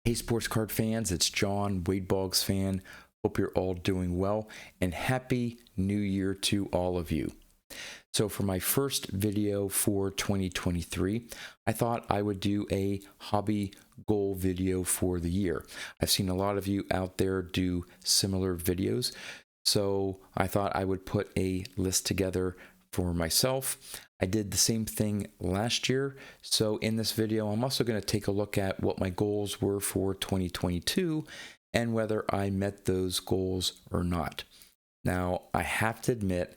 Hey sports card fans, it's John, Wade Boggs fan. Hope you're all doing well, and happy new year to all of you. So for my first video for 2023, I thought I would do a hobby goal video for the year. I've seen a lot of you out there do similar videos, so I thought I would put a list together for myself. I did the same thing last year, so in this video I'm also going to take a look at what my goals were for 2022 and whether I met those goals or not. Now, I have to admit,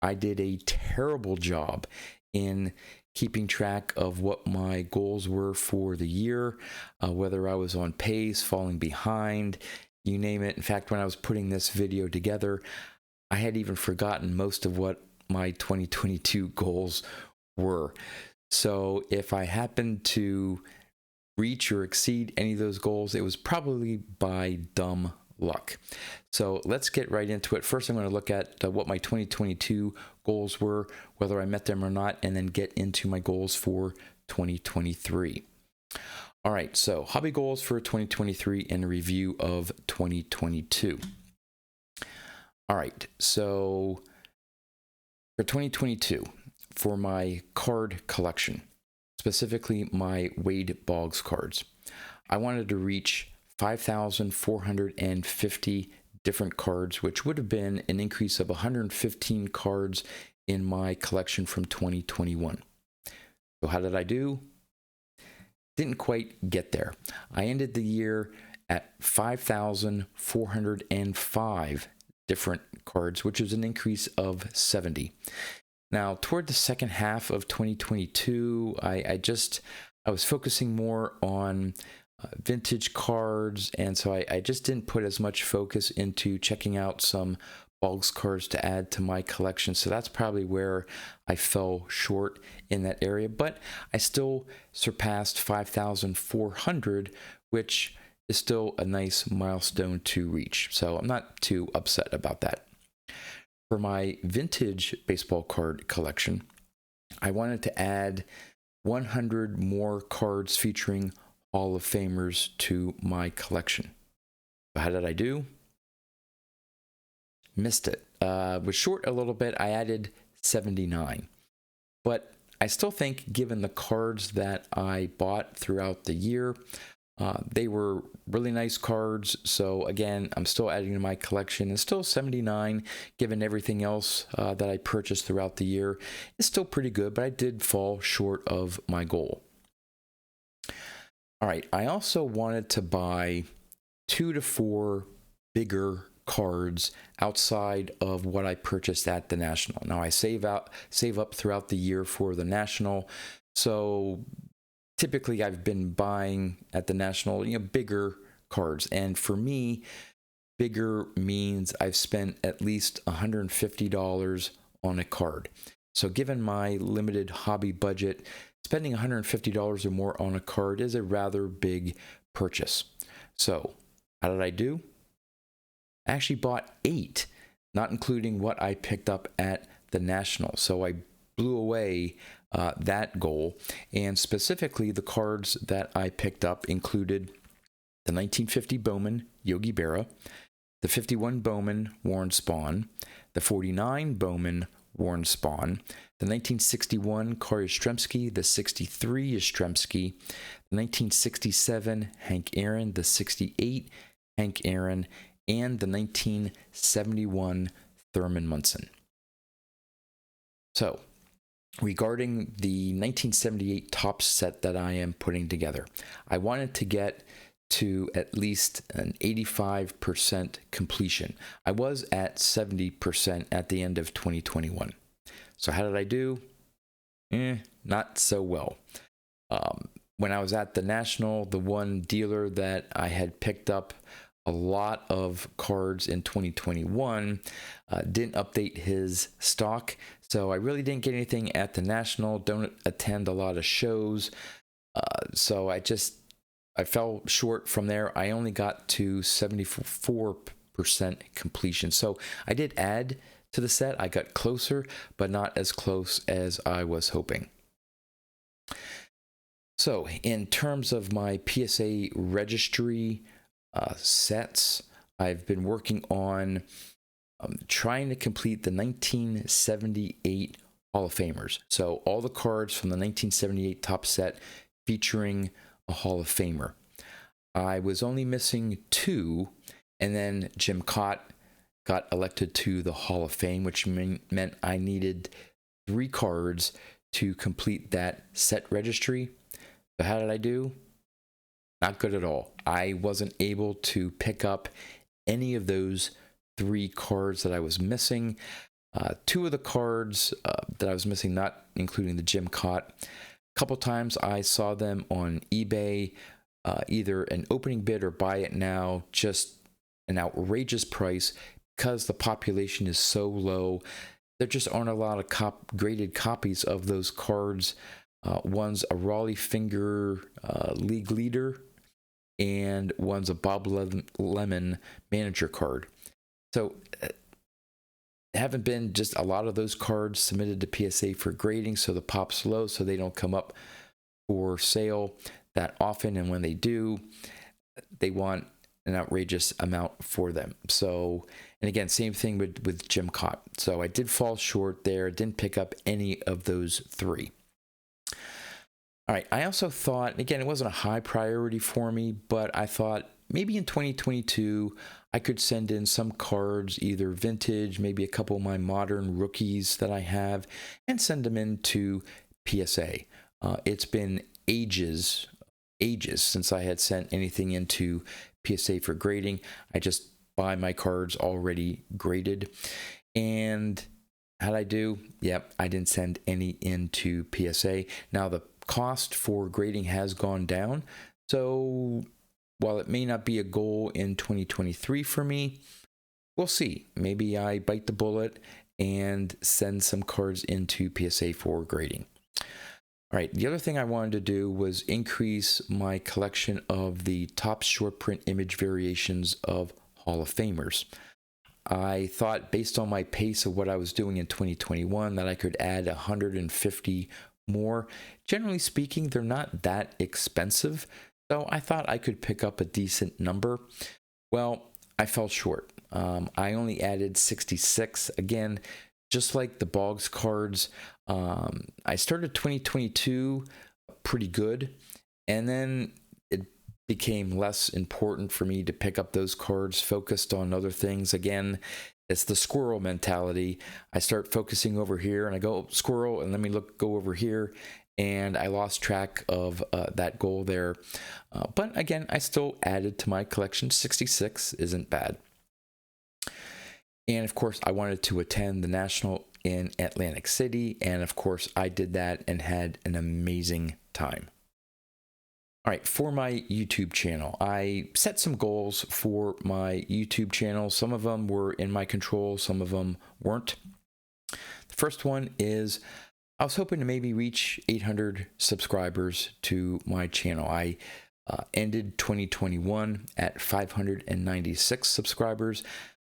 I did a terrible job in keeping track of what my goals were for the year, whether I was on pace, falling behind, you name it. In fact, when I was putting this video together, I had even forgotten most of what my 2022 goals were. So if I happened to reach or exceed any of those goals, it was probably by dumb luck. So let's get right into it. First, I'm going to look at what my 2022 goals were, whether I met them or not, and then get into my goals for 2023. All right, so hobby goals for 2023 and a review of 2022. All right, so for 2022, for my card collection, specifically my Wade Boggs cards, I wanted to reach 5,450 different cards, which would have been an increase of 115 cards in my collection from 2021. So how did I do? Didn't quite get there. I ended the year at 5,405 different cards, which is an increase of 70. Now, toward the second half of 2022, I was focusing more on vintage cards, and so I just didn't put as much focus into checking out some Boggs cards to add to my collection. So that's probably where I fell short in that area, but I still surpassed 5,400, which is still a nice milestone to reach. So I'm not too upset about that. For my vintage baseball card collection, I wanted to add 100 more cards featuring Hall of Famers to my collection. How did I do? Missed it. Was short a little bit. I added 79. But I still think, given the cards that I bought throughout the year, they were really nice cards. So again, I'm still adding to my collection, and still 79, given everything else that I purchased throughout the year. It's still pretty good, but I did fall short of my goal. All right, I also wanted to buy 2 to 4 bigger cards outside of what I purchased at the National. Now I save up throughout the year for the National, so typically I've been buying at the National, bigger cards, and for me, bigger means I've spent at least $150 on a card. So given my limited hobby budget, spending $150 or more on a card is a rather big purchase. So how did I do? I actually bought 8, not including what I picked up at the National. So I blew away that goal. And specifically, the cards that I picked up included the 1950 Bowman Yogi Berra, the 51 Bowman Warren Spahn, the 49 Bowman Warren Spahn, the 1961 Corey Yastrzemski, the 63 Yastrzemski, the 1967 Hank Aaron, the 68 Hank Aaron, and the 1971 Thurman Munson. So, regarding the 1978 Topps set that I am putting together, I wanted to get to at least an 85% completion. I was at 70% at the end of 2021. So how did I do? Not so well. When I was at the National, the one dealer that I had picked up a lot of cards in 2021 didn't update his stock, so I really didn't get anything at the National. Don't attend a lot of shows, so I fell short from there. I only got to 74% completion, so I did add to the set. I got closer, but not as close as I was hoping. So in terms of my PSA registry sets, I've been working on trying to complete the 1978 Hall of Famers. So all the cards from the 1978 top set featuring a Hall of Famer. I was only missing 2, and then Jim Cott got elected to the Hall of Fame, which meant I needed 3 cards to complete that set registry. So how did I do? Not good at all. I wasn't able to pick up any of those 3 cards that I was missing. 2 of the cards that I was missing, not including the Jim Cott. A couple times I saw them on eBay, either an opening bid or buy it now, just an outrageous price because the population is so low. There just aren't a lot of graded copies of those cards. One's a Raleigh Finger league leader, and one's a Bob Lemon manager card. So haven't been just a lot of those cards submitted to PSA for grading, so the pop's low, so they don't come up for sale that often, and when they do, they want an outrageous amount for them. So, and again, same thing with Jim Cott. So I did fall short there, didn't pick up any of those 3. All right, I also thought, again, it wasn't a high priority for me, but I thought maybe in 2022, I could send in some cards, either vintage, maybe a couple of my modern rookies that I have, and send them into PSA. It's been ages since I had sent anything into PSA for grading. I just buy my cards already graded. And how'd I do? Yep, I didn't send any into PSA. Now, the cost for grading has gone down. So while it may not be a goal in 2023 for me, we'll see. Maybe I bite the bullet and send some cards into PSA for grading. All right, the other thing I wanted to do was increase my collection of the top short print image variations of Hall of Famers. I thought, based on my pace of what I was doing in 2021, that I could add 150 more. Generally speaking, they're not that expensive, so I thought I could pick up a decent number. Well, I fell short. I only added 66. Again, just like the Boggs cards, I started 2022 pretty good, and then it became less important for me to pick up those cards, focused on other things. Again, it's the squirrel mentality. I start focusing over here, and I go, oh, squirrel, and let me go over here, and I lost track of that goal there. But again, I still added to my collection. 66 isn't bad. And of course, I wanted to attend the National in Atlantic City, and of course, I did that and had an amazing time. All right, for my YouTube channel, I set some goals for my YouTube channel. Some of them were in my control, some of them weren't. The first one is I was hoping to maybe reach 800 subscribers to my channel. I ended 2021 at 596 subscribers.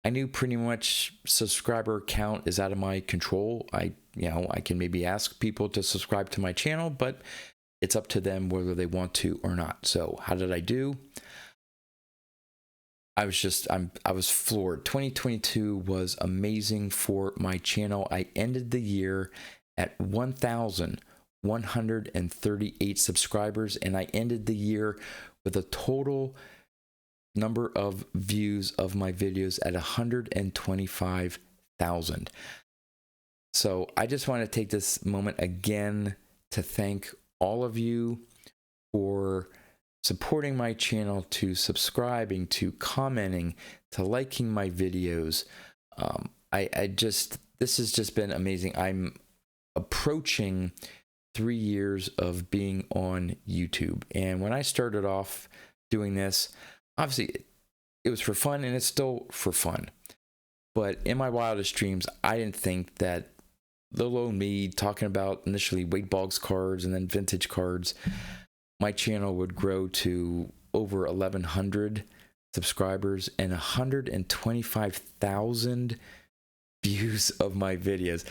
I knew pretty much subscriber count is out of my control. I can maybe ask people to subscribe to my channel, but it's up to them whether they want to or not. So how did I do? I was floored. 2022 was amazing for my channel. I ended the year at 1,138 subscribers, and I ended the year with a total number of views of my videos at 125,000. So I just want to take this moment again to thank all of you for supporting my channel, to subscribing, to commenting, to liking my videos. This has just been amazing. I'm approaching 3 years of being on YouTube. And when I started off doing this, obviously it was for fun, and it's still for fun. But in my wildest dreams, I didn't think that little old me talking about initially Wade Boggs cards and then vintage cards, my channel would grow to over 1,100 subscribers and 125,000 views of my videos.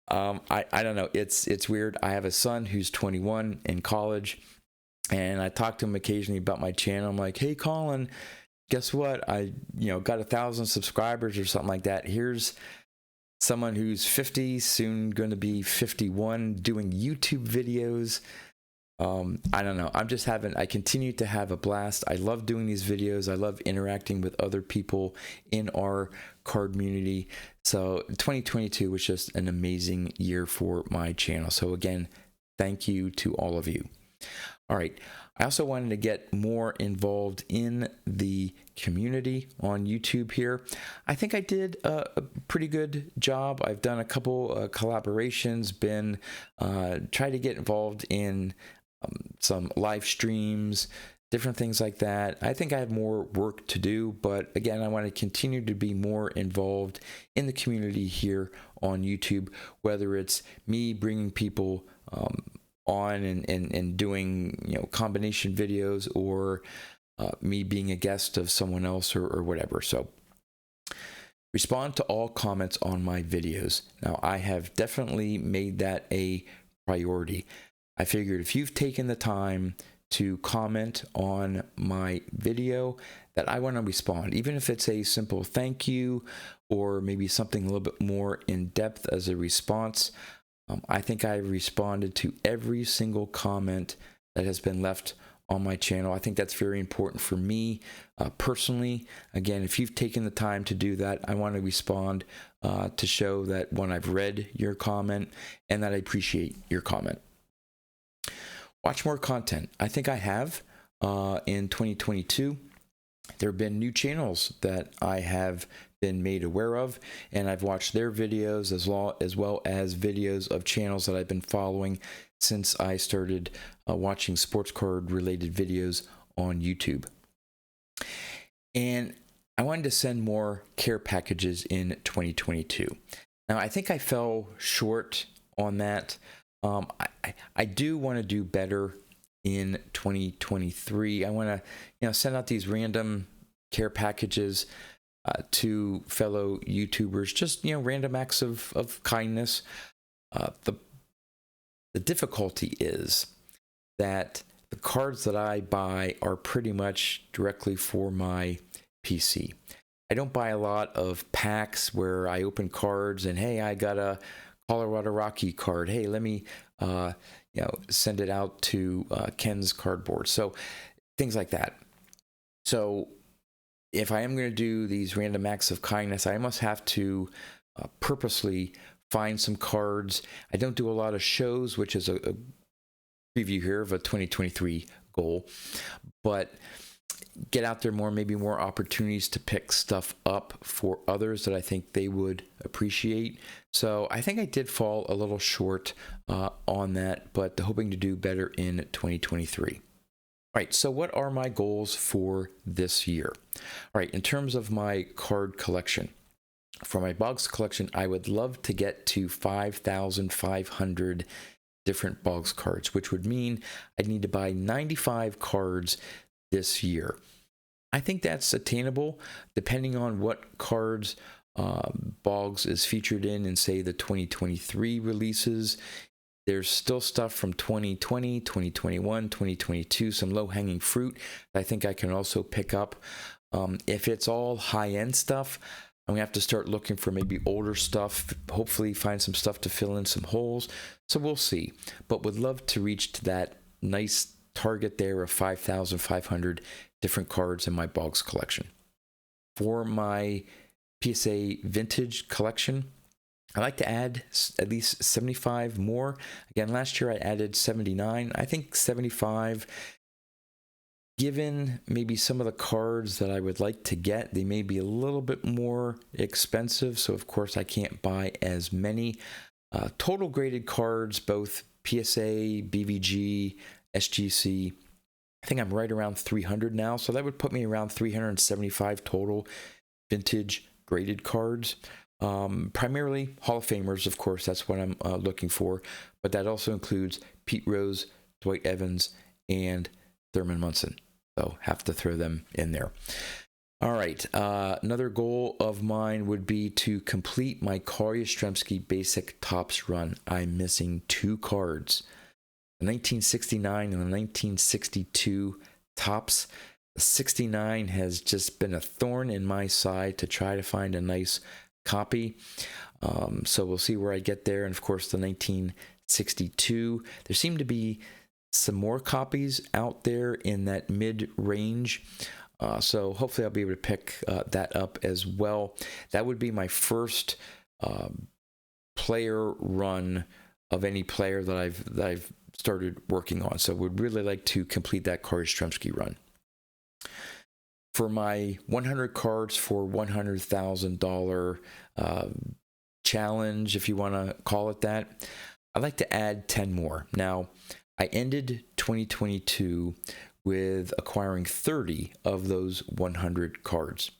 I don't know. It's weird. I have a son who's 21 in college. And I talk to him occasionally about my channel. I'm like, hey, Colin, guess what? I, got 1,000 subscribers or something like that. Here's someone who's 50, soon going to be 51, doing YouTube videos. I don't know. I continue to have a blast. I love doing these videos. I love interacting with other people in our card community. So 2022 was just an amazing year for my channel. So again, thank you to all of you. All right. I also wanted to get more involved in the community on YouTube here. I think I did a pretty good job. I've done a couple collaborations, tried to get involved in some live streams, different things like that. I think I have more work to do, but again, I want to continue to be more involved in the community here on YouTube, whether it's me bringing people on and doing combination videos, or me being a guest of someone else or whatever. So respond to all comments on my videos. Now, I have definitely made that a priority. I figured if you've taken the time to comment on my video, that I want to respond, even if it's a simple thank you or maybe something a little bit more in depth as a response. I think I responded to every single comment that has been left on my channel. I think that's very important for me personally. Again, if you've taken the time to do that, I want to respond to show that, one, I've read your comment and that I appreciate your comment. Watch more content. I think I have in 2022. There have been new channels that I have been made aware of, and I've watched their videos as well as videos of channels that I've been following since I started watching sports card related videos on YouTube. And I wanted to send more care packages in 2022. Now, I think I fell short on that. I do want to do better in 2023. I want to, send out these random care packages to fellow YouTubers, just, random acts of kindness. The difficulty is that the cards that I buy are pretty much directly for my PC. I don't buy a lot of packs where I open cards and, hey, I got a Colorado Rocky card. Hey, let me, send it out to Ken's cardboard. So things like that. So if I am going to do these random acts of kindness, I must have to purposely find some cards. I don't do a lot of shows, which is a preview here of a 2023 goal, but get out there more, maybe more opportunities to pick stuff up for others that I think they would appreciate. So I think I did fall a little short on that, but hoping to do better in 2023. All right, so what are my goals for this year? All right, in terms of my card collection, for my Boggs collection, I would love to get to 5,500 different Boggs cards, which would mean I'd need to buy 95 cards this year. I think that's attainable depending on what cards Boggs is featured in say, the 2023 releases. There's still stuff from 2020, 2021, 2022, some low-hanging fruit that I think I can also pick up. If it's all high-end stuff, I'm going to have to start looking for maybe older stuff, hopefully find some stuff to fill in some holes. So we'll see. But would love to reach to that nice target there of 5,500 different cards in my Boggs collection. For my PSA vintage collection, I like to add at least 75 more. Again, last year I added 79. I think 75, given maybe some of the cards that I would like to get, they may be a little bit more expensive. So of course I can't buy as many. Total graded cards, both PSA, BVG, SGC, I think I'm right around 300 now. So that would put me around 375 total vintage graded cards. Primarily Hall of Famers, of course, that's what I'm looking for, but that also includes Pete Rose, Dwight Evans, and Thurman Munson. So have to throw them in there. All right, another goal of mine would be to complete my Carl Yastrzemski Basic Topps run. I'm missing 2 cards. the 1969 and the 1962 tops. The 69 has just been a thorn in my side to try to find a nice copy. So we'll see where I get there. And of course, the 1962, there seem to be some more copies out there in that mid-range. So hopefully I'll be able to pick that up as well. That would be my first player run of any player that I've started working on. So would really like to complete that Card Yastrzemski run. For my 100 cards for $100,000 challenge, if you want to call it that, I'd like to add 10 more. Now, I ended 2022 with acquiring 30 of those 100 cards.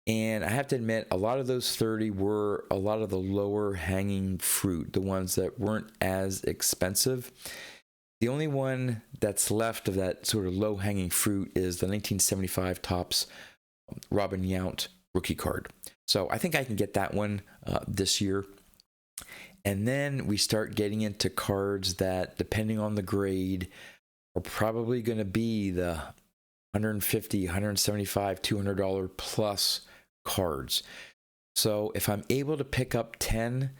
And I have to admit, a lot of those 30 were a lot of the lower hanging fruit, the ones that weren't as expensive. The only one that's left of that sort of low hanging fruit is the 1975 Topps Robin Yount rookie card. So I think I can get that one this year. And then we start getting into cards that, depending on the grade, are probably going to be the $150, $175, $200 plus cards. So if I'm able to pick up 10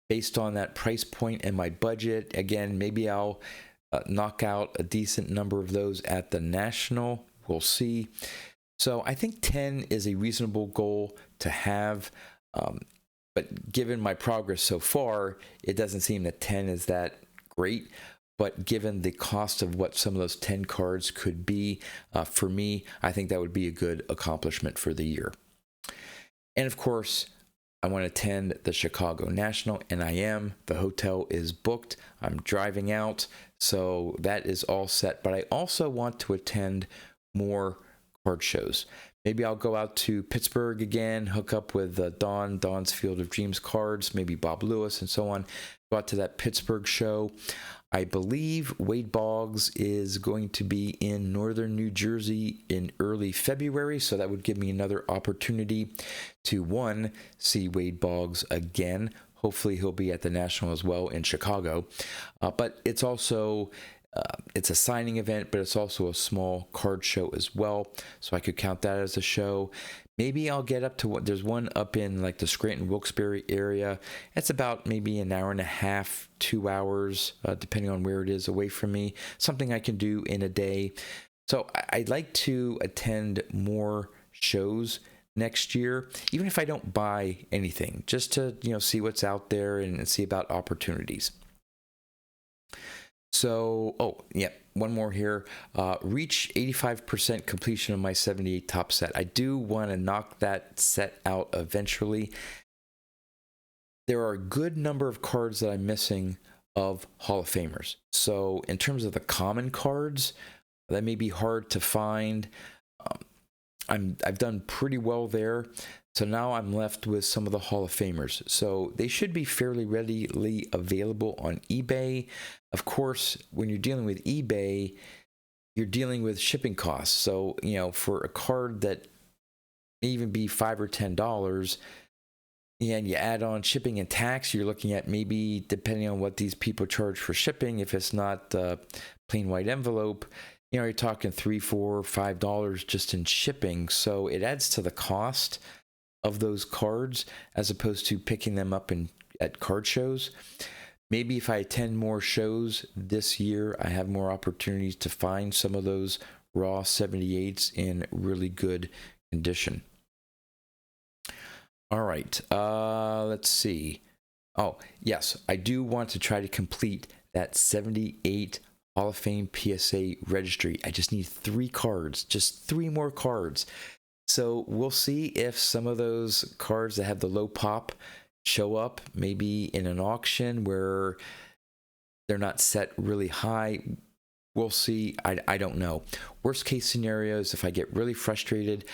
based on that price point and my budget, again, maybe I'll knock out a decent number of those at the National. We'll see. So I think 10 is a reasonable goal to have. But given my progress so far, it doesn't seem that 10 is that great. But given the cost of what some of those 10 cards could be, for me, I think that would be a good accomplishment for the year. And of course, I want to attend the Chicago National, and I am. The hotel is booked. I'm driving out, so that is all set. But I also want to attend more card shows. Maybe I'll go out to Pittsburgh again, hook up with Don's Field of Dreams cards, maybe Bob Lewis and so on. Go out to that Pittsburgh show. I believe Wade Boggs is going to be in northern New Jersey in early February, so that would give me another opportunity to, one, see Wade Boggs again. Hopefully he'll be at the National as well in Chicago. But it's also, it's a signing event, but it's also a small card show as well, so I could count that as a show. Maybe I'll get up to what, there's one up in like the Scranton-Wilkes-Barre area. It's about maybe an hour and a half, 2 hours, depending on where it is away from me. Something I can do in a day. So I'd like to attend more shows next year, even if I don't buy anything, just to, see what's out there and see about opportunities. So, one more here. Reach 85% completion of my 78 top set. I do want to knock that set out eventually. There are a good number of cards that I'm missing of Hall of Famers. So in terms of the common cards, that may be hard to find. I've done pretty well there. So now I'm left with some of the Hall of Famers. So they should be fairly readily available on eBay. Of course, when you're dealing with eBay, you're dealing with shipping costs. So, for a card that may even be $5 or $10, and you add on shipping and tax, you're looking at maybe, depending on what these people charge for shipping, if it's not plain white envelope, you're talking $3, $4, $5 just in shipping. So it adds to the cost of those cards as opposed to picking them up at card shows. Maybe if I attend more shows this year, I have more opportunities to find some of those raw 78s in really good condition. All right, let's see. Oh, yes, I do want to try to complete that 78 Hall of Fame PSA registry. I just need 3 cards, just 3 more cards. So we'll see if some of those cards that have the low pop show up, maybe in an auction where they're not set really high. We'll see. I don't know. Worst case scenario is if I get really frustrated,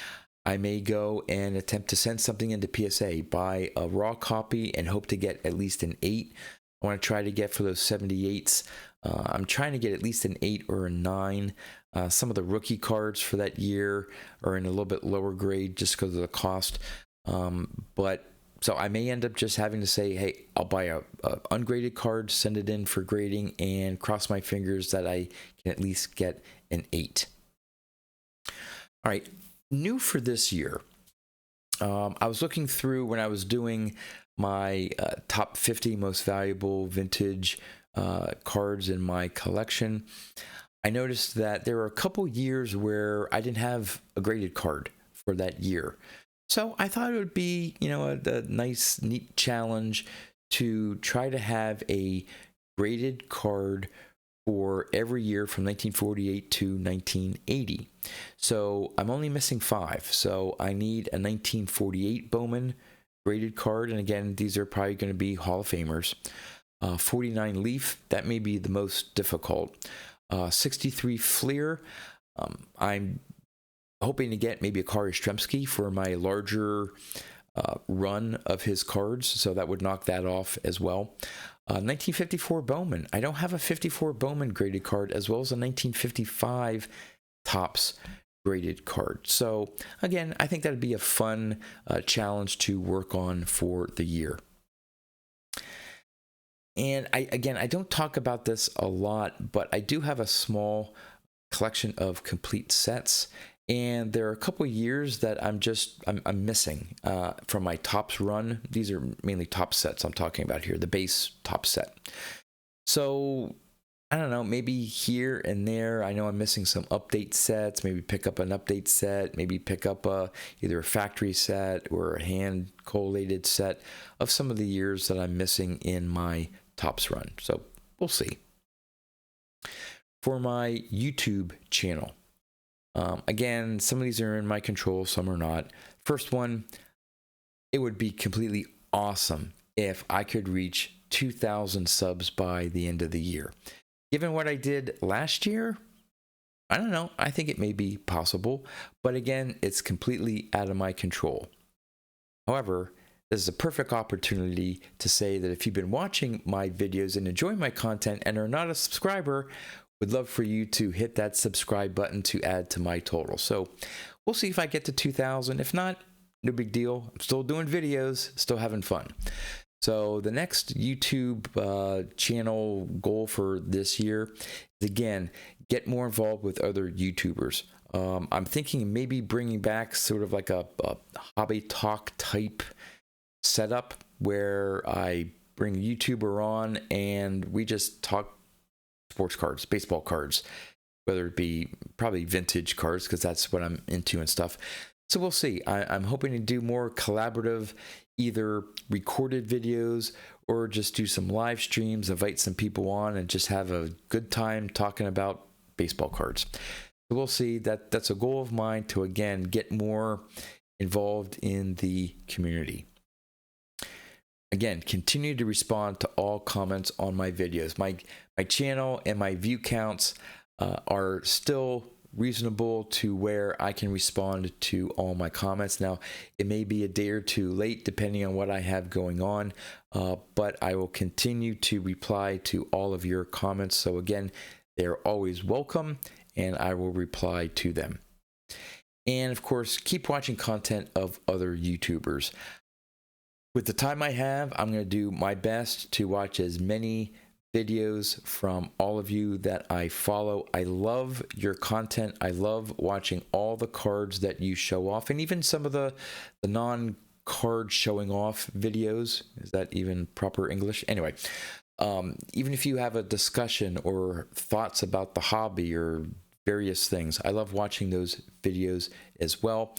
I may go and attempt to send something into PSA, buy a raw copy, and hope to get at least an 8. I want to try to get for those 78s. I'm trying to get at least an 8 or a 9. Some of the rookie cards for that year are in a little bit lower grade just because of the cost. But So I may end up just having to say, hey, I'll buy a ungraded card, send it in for grading, and cross my fingers that I can at least get an 8. All right, new for this year. I was looking through when I was doing my top 50 most valuable vintage cards in my collection. I noticed that there were a couple years where I didn't have a graded card for that year. So I thought it would be, a nice, neat challenge to try to have a graded card for every year from 1948 to 1980. So I'm only missing 5. So I need a 1948 Bowman graded card. And again, these are probably going to be Hall of Famers. 49 Leaf, that may be the most difficult. 63 Fleer, I'm hoping to get maybe a Kari Stremski for my larger run of his cards, so that would knock that off as well. 1954 Bowman, I don't have a 54 Bowman graded card, as well as a 1955 Topps graded card. So again, I think that'd be a fun challenge to work on for the year. And I don't talk about this a lot, but I do have a small collection of complete sets. And there are a couple years that I'm missing from my Topps run. These are mainly Topps sets I'm talking about here, the base Topps set. So I don't know, maybe here and there, I know I'm missing some update sets, maybe pick up an update set, maybe pick up either a factory set or a hand collated set of some of the years that I'm missing in my Topps run. So we'll see. For my YouTube channel, again, some of these are in my control, some are not. First one, it would be completely awesome if I could reach 2,000 subs by the end of the year. Given what I did last year, I don't know. I think it may be possible, but again, it's completely out of my control. However, this is a perfect opportunity to say that if you've been watching my videos and enjoying my content and are not a subscriber, would love for you to hit that subscribe button to add to my total. So we'll see if I get to 2,000. If not, no big deal. I'm still doing videos, still having fun. So the next YouTube channel goal for this year is, again, get more involved with other YouTubers. I'm thinking maybe bringing back sort of like a hobby talk type setup where I bring a YouTuber on and we just talk sports cards, baseball cards, whether it be probably vintage cards because that's what I'm into and stuff. So we'll see. I'm hoping to do more collaborative, either recorded videos or just do some live streams, invite some people on and just have a good time talking about baseball cards. So we'll see. That's a goal of mine to, again, get more involved in the community. Again, continue to respond to all comments on my videos. My channel and my view counts are still reasonable to where I can respond to all my comments. Now, it may be a day or two late depending on what I have going on, but I will continue to reply to all of your comments. So again, they're always welcome and I will reply to them. And of course, keep watching content of other YouTubers. With the time I have, I'm going to do my best to watch as many videos from all of you that I follow. I love your content. I love watching all the cards that you show off, and even some of the non-card showing off videos. Is that even proper English? Anyway, even if you have a discussion or thoughts about the hobby or various things, I love watching those videos as well.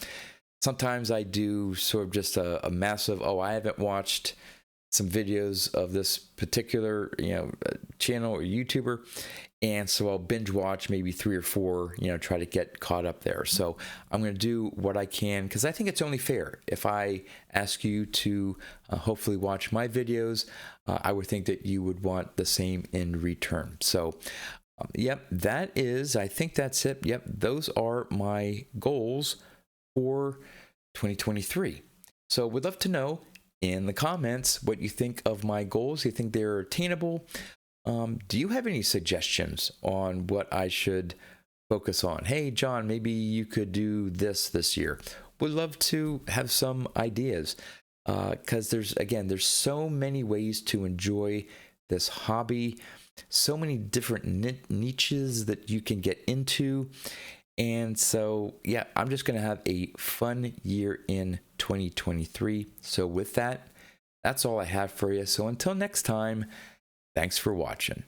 Sometimes I do sort of just a massive, I haven't watched some videos of this particular, channel or YouTuber. And so I'll binge watch maybe 3 or 4, try to get caught up there. So I'm going to do what I can because I think it's only fair. If I ask you to hopefully watch my videos, I would think that you would want the same in return. So yep, I think that's it. Yep, those are my goals for 2023. So would love to know in the comments what you think of my goals. You think they're attainable? Do you have any suggestions on what I should focus on? Hey, John, maybe you could do this year. Would love to have some ideas. because there's so many ways to enjoy this hobby, so many different niches that you can get into. And so, yeah, I'm just going to have a fun year in 2023. So with that, that's all I have for you. So until next time, thanks for watching.